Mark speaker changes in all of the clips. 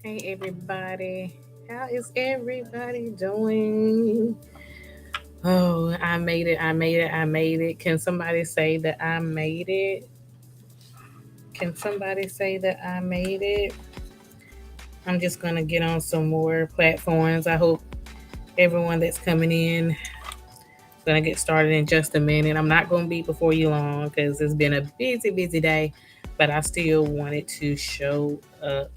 Speaker 1: Hey everybody, how is everybody doing? Oh, I made it, I made it, I made it. Can somebody say that I made it? Can somebody say that I made it? I'm just gonna get on some more platforms. I hope everyone that's coming in is gonna get started in just a minute. I'm not gonna be before you long because it's been a busy day, but I still wanted to show up.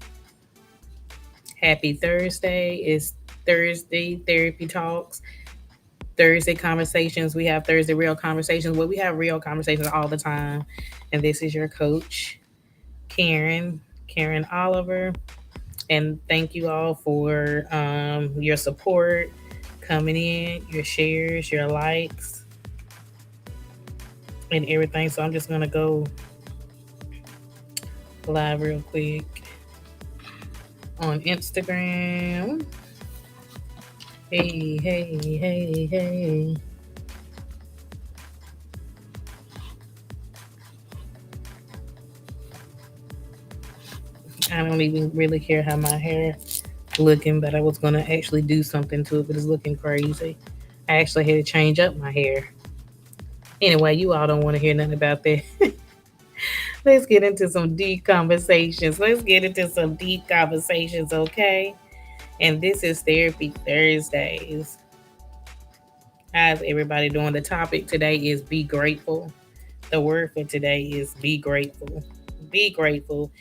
Speaker 1: Happy Thursday. It's Thursday Therapy Talks. Thursday conversations. We have Thursday real conversations. Well, we have real conversations all the time. And this is your coach, Karen Oliver. And thank you all for your support coming in, your shares, your likes, and everything. So I'm just going to go live real quick on Instagram. Hey. I don't even really care how my hair looking, but I was gonna actually do something to it, but it's looking crazy. I actually had to change up my hair. Anyway, you all don't want to hear nothing about that. Let's get into some deep conversations. Okay? And this is Therapy Thursdays. How's everybody doing? The topic today is be grateful. The word for today is be grateful. Be grateful,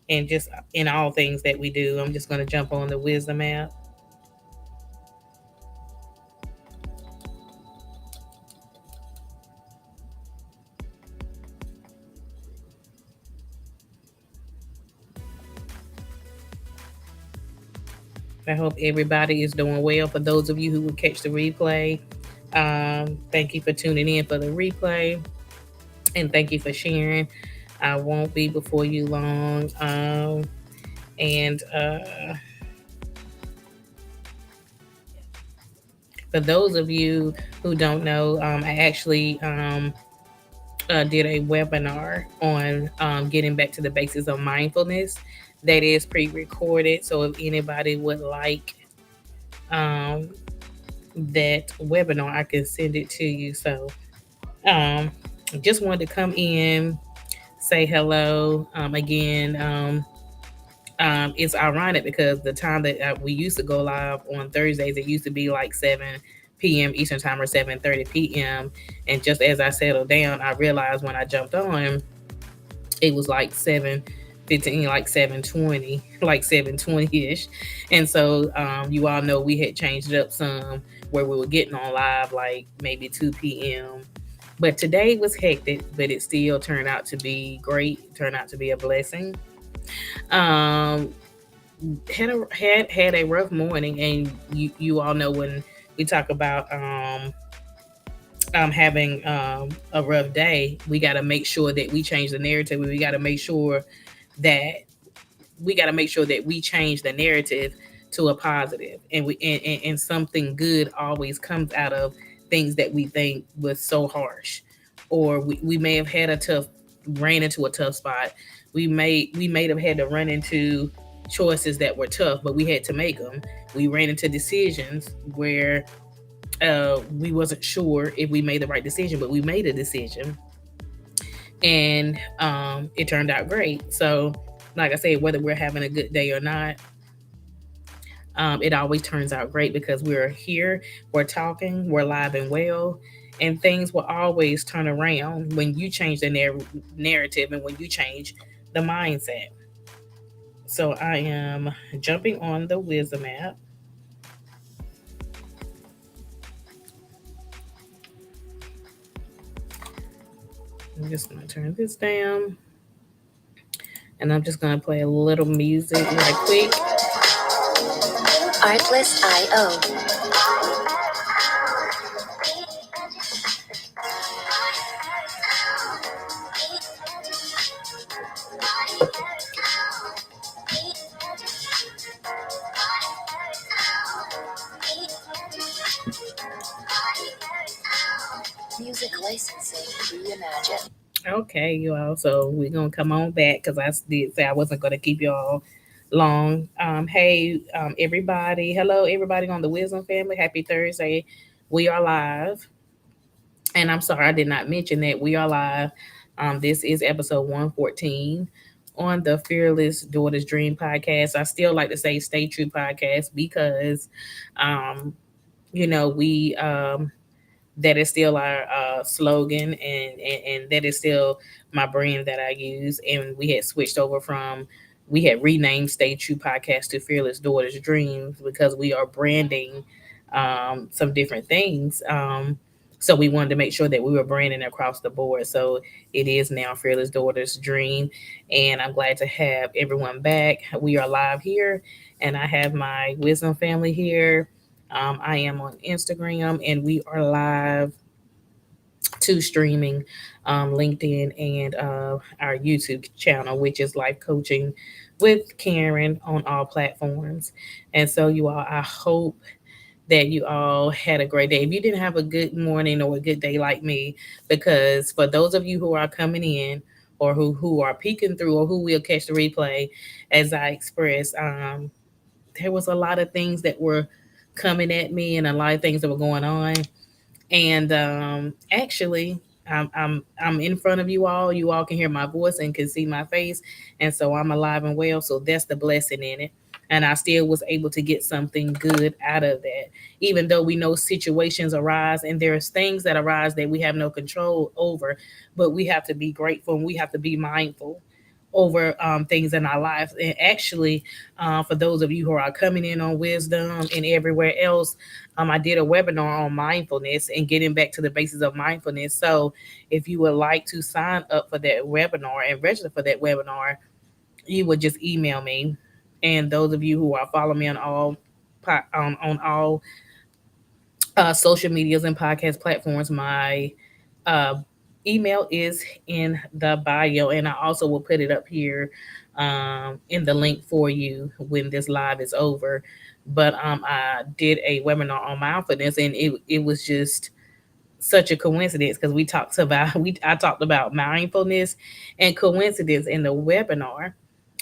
Speaker 1: and just in all things that we do. I'm just going to jump on the wisdom app. I hope everybody is doing well. For those of you who will catch the replay, thank you for tuning in for the replay, and thank you for sharing. I won't be before you long. And For those of you who don't know, I actually did a webinar on getting back to the basics of mindfulness. That is pre-recorded, so if anybody would like um, that webinar, I can send it to you. So um, just wanted to come in, say hello again. It's ironic because the time that we used to go live on Thursdays, it used to be like 7 p.m. Eastern time or 7:30 p.m. And just as I settled down, I realized when I jumped on, it was like 7:15, like 7:20, like 7:20 ish. And so you all know we had changed it up some where we were getting on live like maybe 2 p.m. But today was hectic, but it still turned out to be great, turned out to be a blessing. Um, had a rough morning, and you all know when we talk about having a rough day, we got to make sure that we change the narrative. We got to make sure that we change the narrative to a positive, and something good always comes out of things that we think was so harsh, or we may have had a tough ran into a tough spot. We may have had to run into choices that were tough, but we had to make them. We ran into decisions where we wasn't sure if we made the right decision, but we made a decision, and it turned out great. So, like I said, whether we're having a good day or not, it always turns out great because we're here, we're talking, we're live and well, and things will always turn around when you change the narrative and when you change the mindset. So I am jumping on the Wisdom app. I'm just going to turn this down, and I'm just going to play a little music right quick.
Speaker 2: Artlist IO. Music licensing reimagined.
Speaker 1: Okay, you all. So we're gonna come on back because I did say I wasn't gonna keep y'all long. Hey, everybody. Hello, everybody on the Wisdom family. Happy Thursday. We are live. And I'm sorry, I did not mention that we are live. This is episode 114 on the Fearless Daughters Dream podcast. I still like to say Stay True podcast because, um, we that is still our slogan, and that is still my brand that I use. And we had switched over from we had renamed Stay True Podcast to Fearless Daughters Dreams because we are branding some different things. So we wanted to make sure that we were branding across the board. So it is now Fearless Daughters Dream, and I'm glad to have everyone back. We are live here, and I have my Wisdom family here. I am on Instagram, and we are live to streaming LinkedIn and our YouTube channel, which is Life Coaching with Karen on all platforms. And so, you all, I hope that you all had a great day. If you didn't have a good morning or a good day like me, because for those of you who are coming in or who are peeking through or who will catch the replay, as I expressed, there was a lot of things that were coming at me and a lot of things that were going on. And actually, I'm in front of you all. You all can hear my voice and can see my face, and so I'm alive and well. So that's the blessing in it. And I still was able to get something good out of that, even though we know situations arise and there's things that arise that we have no control over. But we have to be grateful and we have to be mindful over things in our lives. And actually, for those of you who are coming in on wisdom and everywhere else, I did a webinar on mindfulness and getting back to the basis of mindfulness. So if you would like to sign up for that webinar and register for that webinar, you would just email me. And those of you who are following me on all social medias and podcast platforms, my uh, email is in the bio, and I also will put it up here in the link for you when this live is over. But I did a webinar on mindfulness, and it was just such a coincidence because we talked about we I talked about mindfulness and coincidence in the webinar,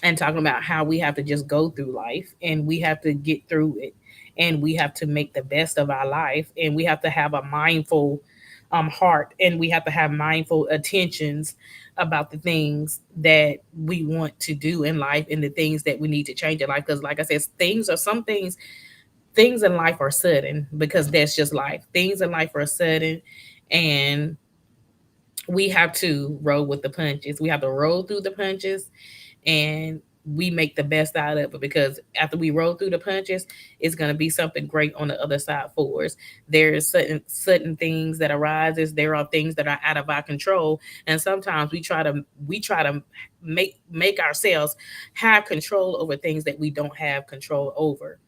Speaker 1: and talking about how we have to just go through life and we have to get through it, and we have to make the best of our life, and we have to have a mindful heart, and we have to have mindful attentions about the things that we want to do in life and the things that we need to change in life. Because like I said, things in life are sudden, because that's just life. Things in life are sudden, and we have to roll with the punches. We have to roll through the punches, and we make the best out of it, because after we roll through the punches, it's going to be something great on the other side for us. There's certain things that arises. There are things that are out of our control, and sometimes we try to make ourselves have control over things that we don't have control over.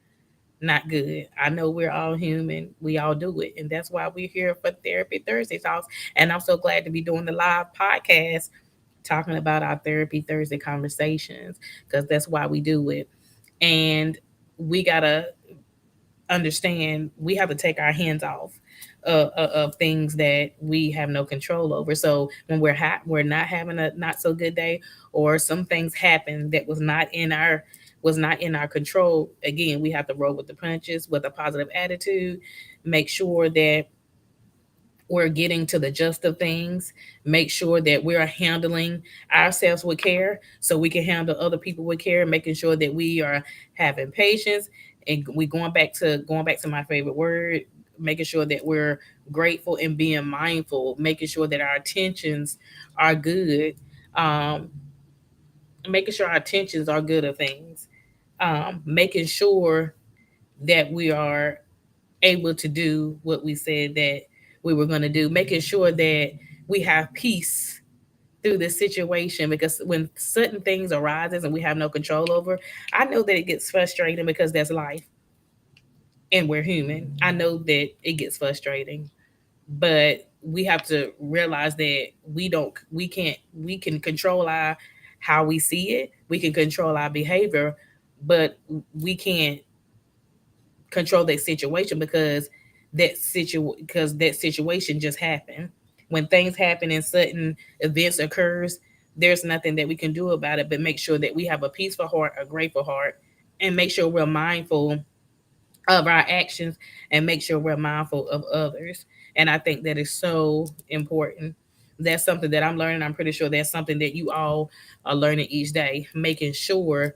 Speaker 1: Not good. I know we're all human. We all do it. And that's why we're here for Therapy Thursday Talks. And I'm so glad to be doing the live podcast talking about our Therapy Thursday conversations, because that's why we do it. And we got to understand we have to take our hands off of things that we have no control over. So when we're not having a not so good day, or some things happen that was not in our control, again, we have to roll with the punches with a positive attitude. Make sure that we're getting to the gist of things. Make sure that we are handling ourselves with care so we can handle other people with care, making sure that we are having patience, and we going back to my favorite word, making sure that we're grateful and being mindful, making sure that our intentions are good, um, making sure our intentions are good of things, making sure that we are able to do what we said that we were going to do, making sure that we have peace through this situation, because when certain things arises and we have no control over, I know that it gets frustrating, because that's life and we're human. I know that it gets frustrating, but we have to realize that we can control our how we see it, we can control our behavior, but we can't control that situation, because that situation just happened. When things happen and sudden events occurs, there's nothing that we can do about it but make sure that we have a peaceful heart, a grateful heart, and make sure we're mindful of our actions and make sure we're mindful of others. And I think that is so important. That's something that I'm learning. I'm pretty sure that's something that you all are learning each day, making sure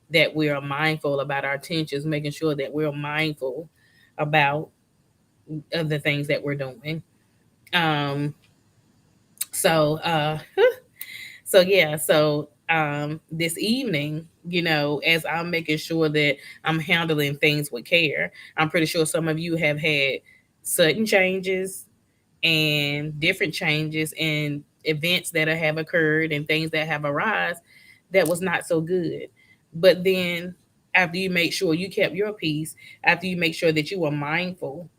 Speaker 1: that we are mindful about our intentions, making sure that we're mindful about the things that we're doing. Um, so so yeah, so this evening, as I'm making sure that I'm handling things with care, I'm pretty sure some of you have had sudden changes and different changes and events that have occurred and things that have arisen that was not so good. But then after you make sure you kept your peace, after you make sure that you were mindful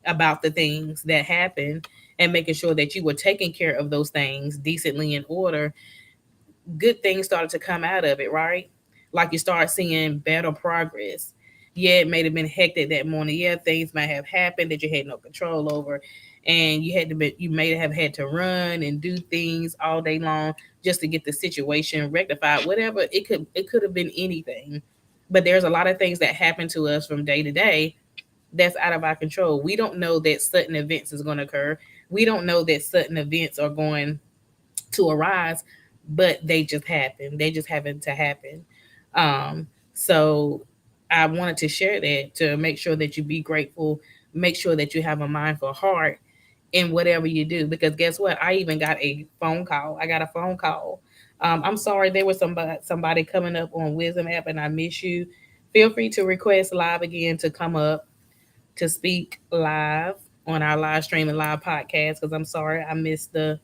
Speaker 1: about the things that happened and making sure that you were taking care of those things decently in order, good things started to come out of it, right? Like you start seeing better progress. Yeah, it may have been hectic that morning. Yeah, things might have happened that you had no control over, and you may have had to run and do things all day long just to get the situation rectified. Whatever it could have been anything, but there's a lot of things that happen to us from day to day that's out of our control. We don't know that sudden events is going to occur. We don't know that sudden events are going to arise, but they just happen. They just happen to happen. So I wanted to share that to make sure that you be grateful, make sure that you have a mindful heart in whatever you do. Because guess what? I even got a phone call. I got a phone call. I'm sorry, there was somebody coming up on Wisdom app, and I miss you. Feel free to request live again to come up to speak live on our live stream and live podcast. Because I'm sorry I missed it,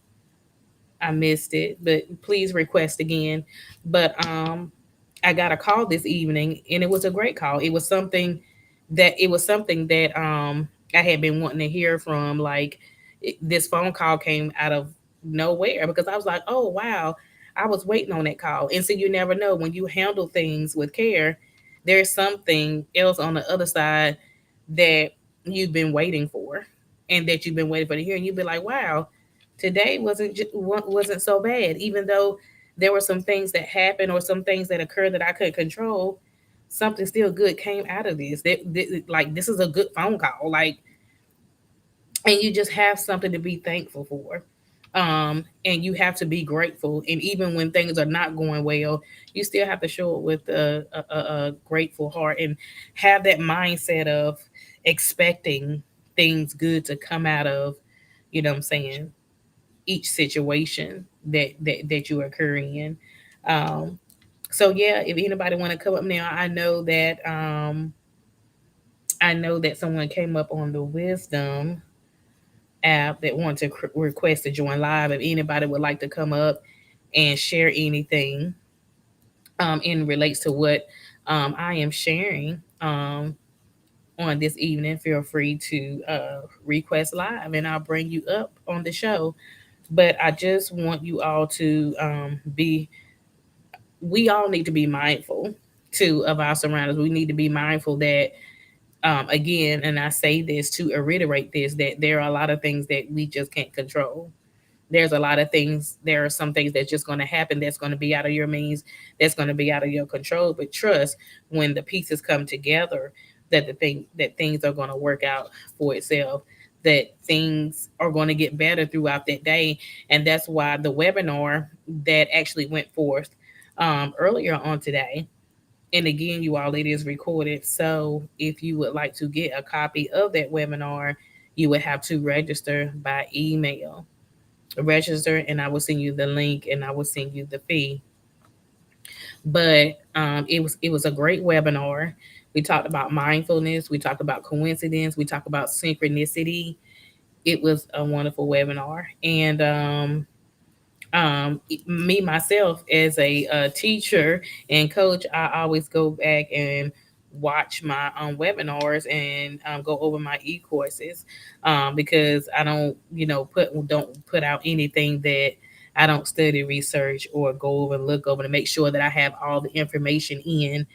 Speaker 1: but please request again. But I got a call this evening, and it was a great call. It was something that I had been wanting to hear from. Like this phone call came out of nowhere because I was like, oh wow, I was waiting on that call. And so you never know when you handle things with care. There's something else on the other side that you've been waiting for, and that you've been waiting for to hear, and you'd be like, wow, today wasn't so bad, even though there were some things that happened or some things that occurred that I couldn't control. Something still good came out of this. Like this is a good phone call. Like, and you just have something to be thankful for. And you have to be grateful. And even when things are not going well, you still have to show it with a grateful heart and have that mindset of expecting things good to come out of, what I'm saying, each situation that you occur in. Um, so yeah, if anybody want to come up now, I know that someone came up on the Wisdom app that wanted to request to join live. If anybody would like to come up and share anything in relates to what I am sharing on this evening, feel free to request live and I'll bring you up on the show. But I just want you all to we all need to be mindful too of our surroundings. We need to be mindful that, again, and I say this to reiterate this, that there are a lot of things that we just can't control. There are some things that's just going to happen that's going to be out of your means, that's going to be out of your control. But trust, when the pieces come together, that things are going to work out for itself, that things are going to get better throughout that day. And that's why the webinar that actually went forth earlier on today, and again, you all, it is recorded. So if you would like to get a copy of that webinar, you would have to register by email. Register, and I will send you the link, and I will send you the fee. But it was a great webinar. We talked about mindfulness. We talked about coincidence. We talked about synchronicity. It was a wonderful webinar, and me myself as a teacher and coach, I always go back and watch my webinars and go over my e-courses, because I don't put out anything that I don't study, research, or go over and look over to make sure that I have all the information in,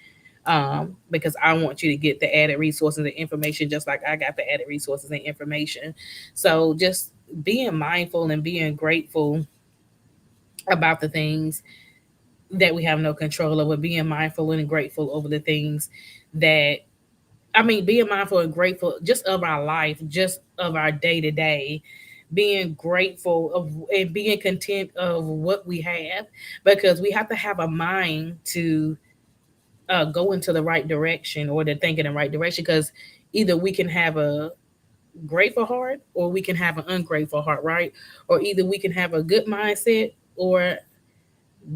Speaker 1: because I want you to get the added resources and information just like I got the added resources and information. So just being mindful and being grateful about the things that we have no control over, being mindful and grateful over the things that, I mean, being mindful and grateful just of our life, just of our day to day, being grateful of and being content of what we have, because we have to have a mind to go into the right direction or to think in the right direction. Because either we can have a grateful heart or we can have an ungrateful heart, right? Or either we can have a good mindset or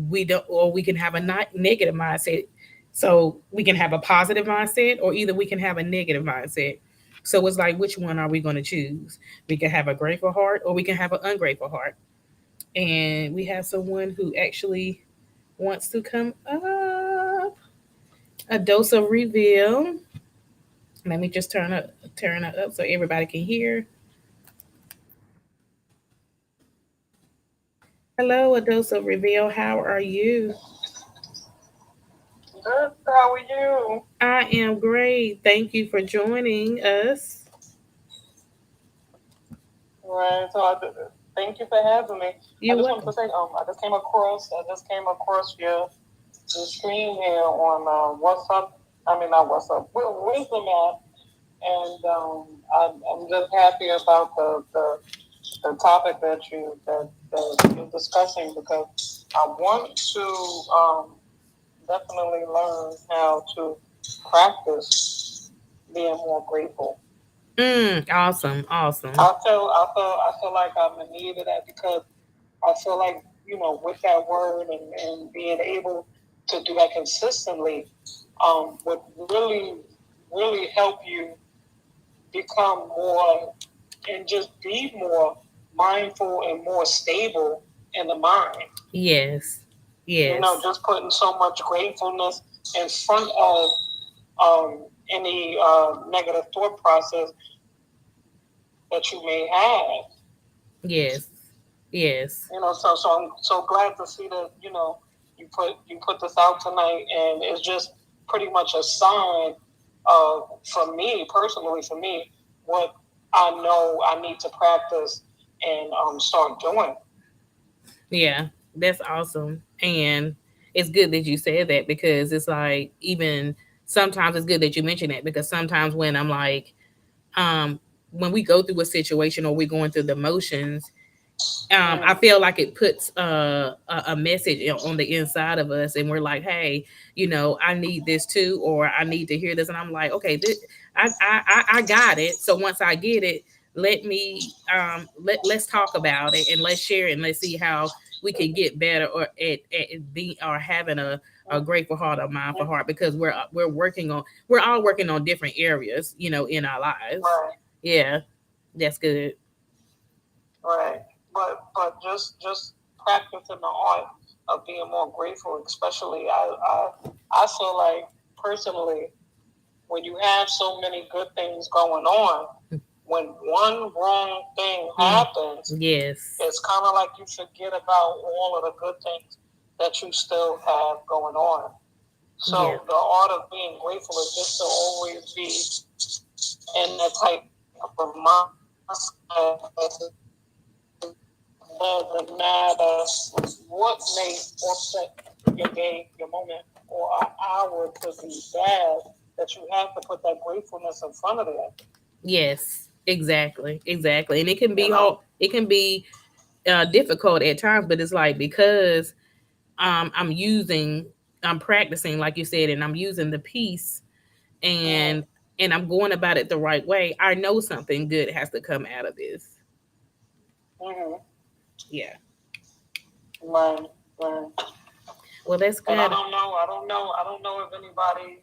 Speaker 1: we don't, or we can have a not negative mindset. So we can have a positive mindset or either we can have a negative mindset. So it's like, which one are we going to choose? We can have a grateful heart or we can have an ungrateful heart. And we have someone who actually wants to come up. A dose of reveal. Let me just turn it up so everybody can hear. Hello, a dose of reveal. How are you?
Speaker 3: Good. How are you?
Speaker 1: I am great. Thank you for joining us.
Speaker 3: Right. Thank you for having me. I
Speaker 1: You're
Speaker 3: just wanted
Speaker 1: welcome.
Speaker 3: to say, I just came across your screen here on WhatsApp. I mean, not WhatsApp. Wisdom app, and I'm just happy about the topic that you're discussing because I want to definitely learn how to practice being more grateful.
Speaker 1: Awesome, awesome.
Speaker 3: I feel like I'm in need of that because I feel like with that word and being able to do that consistently, would really help you become more and just be more mindful and more stable in the mind.
Speaker 1: Yes, yes,
Speaker 3: Just putting so much gratefulness in front of any negative thought process that you may have.
Speaker 1: yes, yes,
Speaker 3: So I'm so glad to see that you put this out tonight, and it's just pretty much a sign of, for me personally, what I know I need to practice and start doing.
Speaker 1: yeah. That's awesome. And it's good that you said that because it's like, even sometimes it's good that you mention that because sometimes when I'm like, um, when we go through a situation or we're going through the motions, I feel like it puts a message on the inside of us, and we're like, "Hey, I need this too, or I need to hear this." And I'm like, "Okay, I got it." So once I get it, let's talk about it and let's share it and let's see how we can get better or at being or having a grateful heart or mindful heart because we're all working on different areas, in our lives.
Speaker 3: Right.
Speaker 1: Yeah, that's good.
Speaker 3: Right. But just practicing the art of being more grateful, especially I feel like personally when you have so many good things going on, when one wrong thing happens,
Speaker 1: Yes.
Speaker 3: it's kind of like you forget about all of the good things that you still have going on. So
Speaker 1: Yeah.
Speaker 3: the art of being grateful is just to always be in that type of mindset. Doesn't matter what may offset your day, your moment, or an hour to be bad, that you have to put that gratefulness in front of it.
Speaker 1: Yes, exactly, exactly. And it can be hard. It can be difficult at times, but it's like because I'm using, I'm practicing, like you said, and I'm using the piece, and and I'm going about it the right way. I know something good has to come out of this.
Speaker 3: Mm-hmm.
Speaker 1: Yeah.
Speaker 3: Right, right.
Speaker 1: Well, that's
Speaker 3: And
Speaker 1: good.
Speaker 3: I don't know if anybody,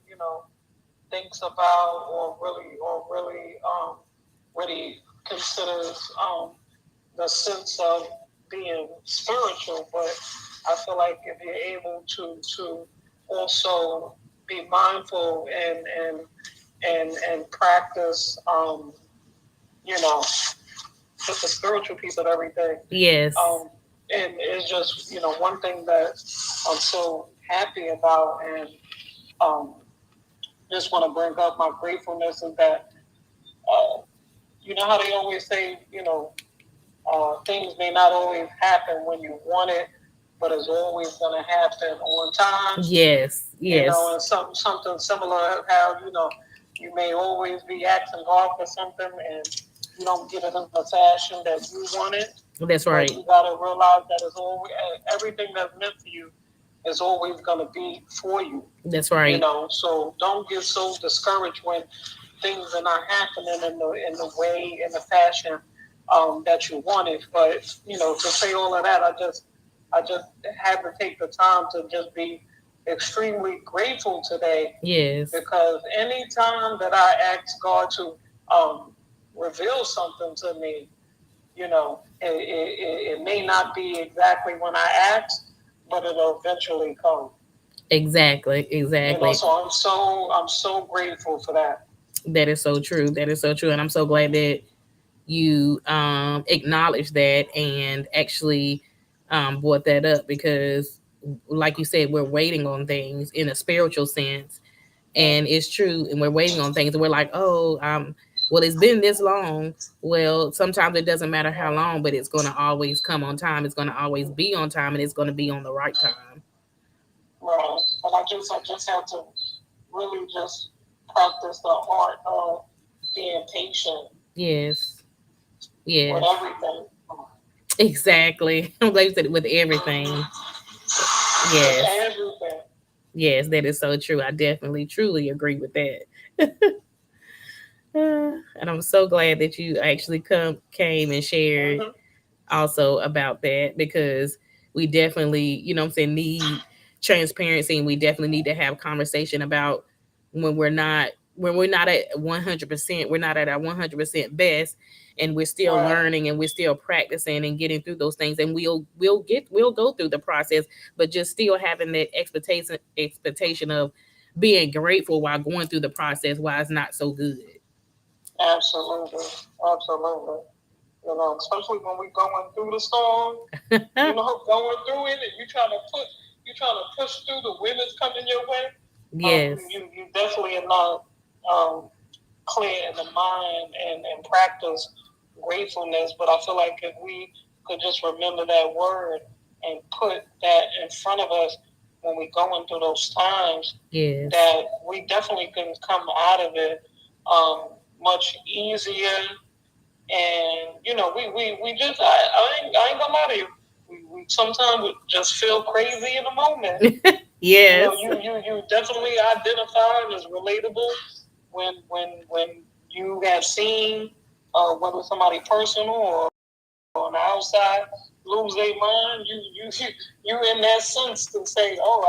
Speaker 3: thinks about really considers the sense of being spiritual. But I feel like if you're able to also be mindful and practice, you know, just the spiritual piece of everything.
Speaker 1: Yes.
Speaker 3: And it's just one thing that I'm so happy about, and um, just want to bring up my gratefulness is that you know how they always say things may not always happen when you want it, but it's always going to happen on time.
Speaker 1: Yes, yes.
Speaker 3: And something similar how you may always be asking God for something and you don't get it in the fashion that you want it.
Speaker 1: That's
Speaker 3: But
Speaker 1: right.
Speaker 3: you got to realize that it's always everything that's meant for you is always going to be for you.
Speaker 1: That's right.
Speaker 3: So don't get so discouraged when things are not happening in the way, in the fashion that you want it. But to say all of that, I just had to take the time to just be extremely grateful today.
Speaker 1: Yes.
Speaker 3: Because any time that I ask God to reveal something to me, it may not be exactly when I ask, but it'll eventually come.
Speaker 1: Exactly. Exactly.
Speaker 3: So I'm so grateful for that.
Speaker 1: That is so true. That is so true. And I'm so glad that you acknowledge that and actually brought that up because, like you said, we're waiting on things in a spiritual sense. And it's true. And we're waiting on things. And we're like, oh, well, it's been this long. Well, sometimes it doesn't matter how long, but it's going to always come on time. It's going to always be on time and it's going to be on the right time.
Speaker 3: Right. But I just have to really just practice the art of being patient.
Speaker 1: Yes. Yes.
Speaker 3: With everything.
Speaker 1: Exactly. I'm glad you said it with everything. Yes.
Speaker 3: With everything.
Speaker 1: Yes, that is so true. I definitely, truly agree with that. And I'm so glad that you actually came and shared also about that because we definitely, I'm saying, need transparency and we definitely need to have conversation about when we're not at 100%, we're not at our 100% best and we're still learning and we're still practicing and getting through those things and we'll go through the process, but just still having that expectation of being grateful while going through the process while it's not so good.
Speaker 3: Absolutely. Especially when we're going through the storm, going through it, and you trying to push through the wind that's coming your way.
Speaker 1: Yes.
Speaker 3: You definitely are not clear in the mind and practice gratefulness. But I feel like if we could just remember that word and put that in front of us when we're going through those times,
Speaker 1: yes,
Speaker 3: that we definitely can come out of it much easier. And we just I ain't gonna lie to you. We sometimes just feel crazy in the moment.
Speaker 1: Yes.
Speaker 3: You definitely identify as relatable when you have seen whether somebody personal or on the outside lose their mind. You in that sense to say, oh,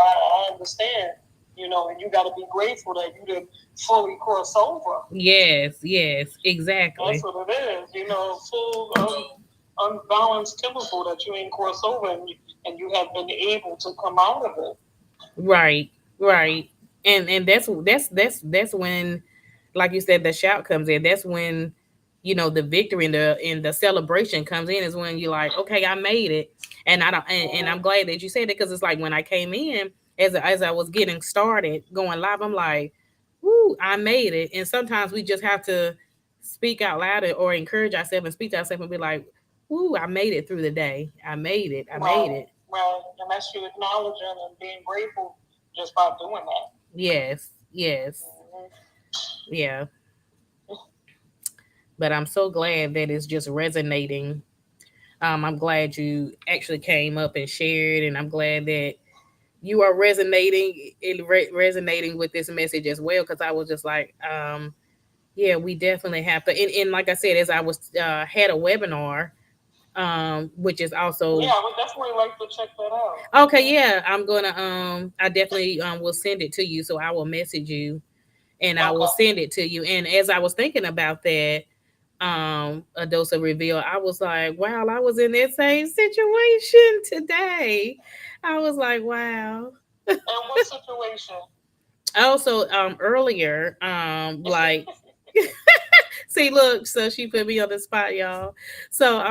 Speaker 3: I understand. And you got to be grateful that you didn't fully cross over.
Speaker 1: Yes, exactly.
Speaker 3: That's what it is. Full unbalanced chemical that you ain't cross over, and you have been able to come out of it.
Speaker 1: Right. And that's when, like you said, the shout comes in. That's when the victory and the celebration comes in. Is when you're like, okay, I made it, and I don't. And I'm glad that you said it because it's like when I came in as I was getting started going live, I'm like, woo, I made it. And sometimes we just have to speak out loud or encourage ourselves and speak to ourselves and be like, woo, I made it through the day. I made it. Made it.
Speaker 3: Well, and that's you acknowledging and being grateful just by doing that.
Speaker 1: Yes. Yeah. But I'm so glad that it's just resonating. I'm glad you actually came up and shared, and I'm glad that you are resonating with this message as well. Because I was just like, yeah, we definitely have to. And like I said, as I was had a webinar, which is also
Speaker 3: I would definitely like to check that out.
Speaker 1: Okay, yeah, I'm gonna I definitely will send it to you. So I will message you, and I will send it to you. And as I was thinking about that, a dose of reveal, I was like, wow, I was in that same situation today. I was like, wow.
Speaker 3: And what situation?
Speaker 1: Also, earlier, like see, look, so she put me on the spot, y'all. So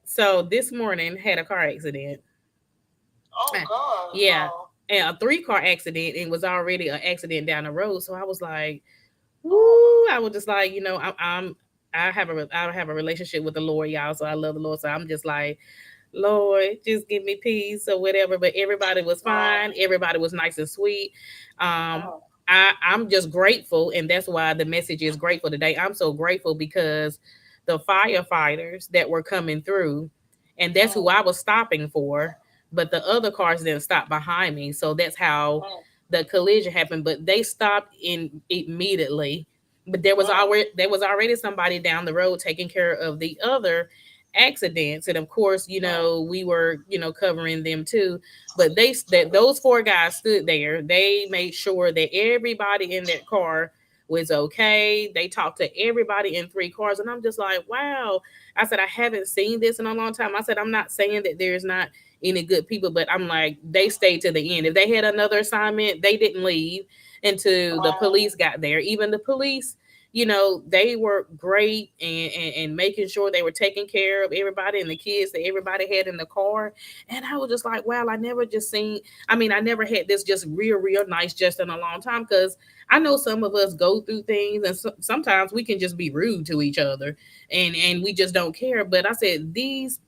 Speaker 1: so this morning had a car accident.
Speaker 3: Oh God.
Speaker 1: Yeah. And a 3-car accident, and was already an accident down the road. So I was like, woo, I was just like, I have a relationship with the Lord, y'all. So I love the Lord. So I'm just like, Lord, just give me peace or whatever. But everybody was fine. Everybody was nice and sweet. Um,
Speaker 3: Oh,
Speaker 1: I'm just grateful, and that's why the message is grateful today. I'm so grateful because the firefighters that were coming through, and that's who I
Speaker 3: oh,
Speaker 1: was stopping for, but the other cars didn't stop behind me. So that's how
Speaker 3: oh,
Speaker 1: the collision happened. But they stopped in immediately. But
Speaker 3: oh,
Speaker 1: there was already somebody down the road taking care of the other accidents, and of course,
Speaker 3: oh,
Speaker 1: we were, covering them too. But those four guys stood there. They made sure that everybody in that car was okay. They talked to everybody in three cars, and I'm just like, wow. I said, I haven't seen this in a long time. I said, I'm not saying that there's not any good people, but I'm like, they stayed to the end. If they had another assignment, they didn't leave until the
Speaker 3: wow,
Speaker 1: police got there. Even the police, they were great, and making sure they were taking care of everybody and the kids that everybody had in the car. And I was just like, wow, I never had this just real nice just in a long time, because I know some of us go through things, and sometimes we can just be rude to each other, and we just don't care. But I said, these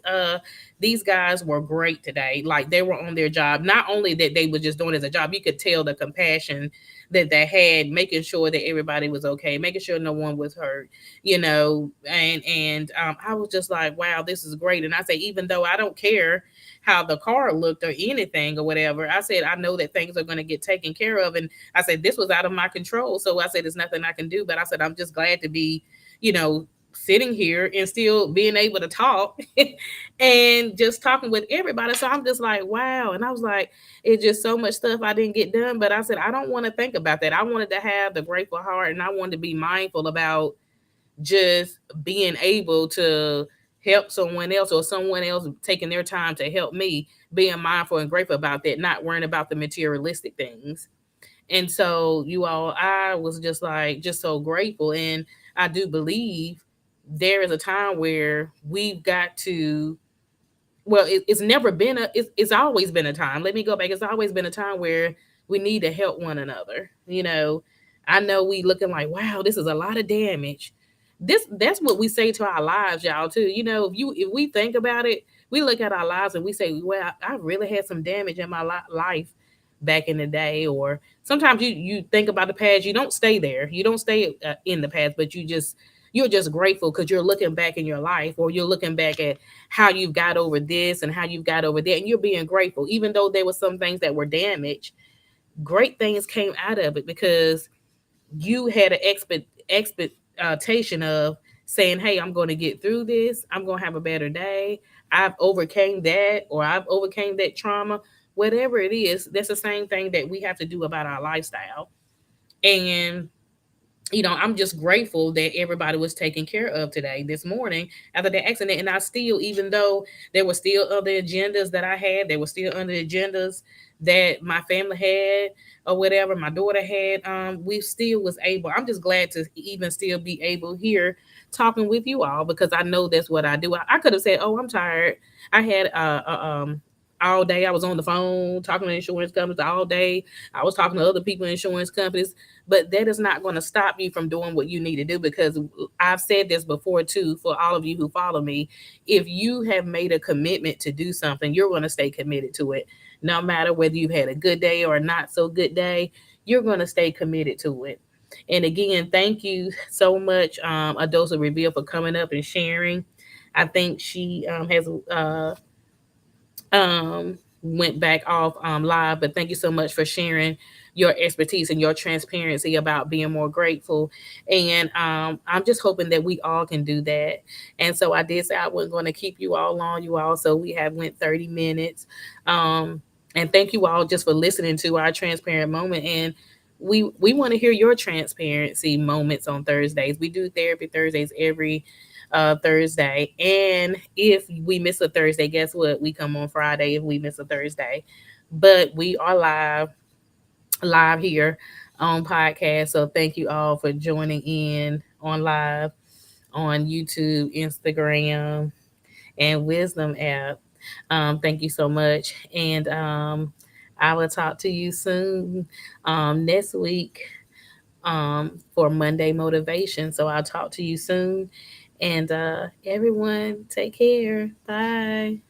Speaker 1: uh these guys were great today. Like, they were on their job. Not only that they were just doing it as a job, you could tell the compassion that they had, making sure that everybody was okay, making sure no one was hurt, and I was just like, wow, this is great. And I say, even though I don't care how the car looked or anything or whatever, I said, I know that things are going to get taken care of. And I said, this was out of my control, so I said, there's nothing I can do. But I said, I'm just glad to be, you know sitting here and still being able to talk and just talking with everybody. So I'm just like, wow. And I was like, it's just so much stuff I didn't get done. But I said, I don't want to think about that. I wanted to have the grateful heart, and I wanted to be mindful about just being able to help someone else, or someone else taking their time to help me, being mindful and grateful about that, not worrying about the materialistic things. And so, you all, I was just like, just so grateful. And I do believe there is a time where we've got to, well, it's never been it's always been a time. Let me go back. It's always been a time where we need to help one another. I know we looking like, wow, this is a lot of damage. That's what we say to our lives, y'all, too. If we think about it, we look at our lives and we say, well, I really had some damage in my life back in the day. Or sometimes you think about the past. You don't stay there. You don't stay in the past, but you're just grateful because you're looking back in your life, or you're looking back at how you've got over this and how you've got over that, and you're being grateful. Even though there were some things that were damaged, great things came out of it, because you had an expectation of saying, hey, I'm going to get through this, I'm going to have a better day, I've overcame that, or I've overcame that trauma. Whatever it is, that's the same thing that we have to do about our lifestyle. And I'm just grateful that everybody was taken care of today, this morning, after the accident. And I still, even though there were still other agendas that I had, there were still other agendas that my family had, or whatever, my daughter had, we still was able. I'm just glad to even still be able here talking with you all, because I know that's what I do. I could have said, oh, I'm tired. I had all day. I was on the phone talking to insurance companies all day. I was talking to other people in insurance companies, but that is not going to stop you from doing what you need to do, because I've said this before too, for all of you who follow me. If you have made a commitment to do something, you're going to stay committed to it. No matter whether you've had a good day or a not so good day, you're going to stay committed to it. And again, thank you so much, A Dose of Reveal, for coming up and sharing. I think she has went back off live, but thank you so much for sharing your expertise and your transparency about being more grateful. And I'm just hoping that we all can do that. And so I did say I wasn't going to keep you all long, you all, so we have went 30 minutes. And thank you all just for listening to our transparent moment. And we want to hear your transparency moments on Thursdays. We do therapy Thursdays every Thursday. And if we miss a Thursday, guess what? We come on Friday if we miss a Thursday. But we are live here on podcast. So thank you all for joining in on live on YouTube, Instagram, and Wisdom app. Thank you so much. And I will talk to you soon next week for Monday motivation. So I'll talk to you soon. And everyone, take care. Bye.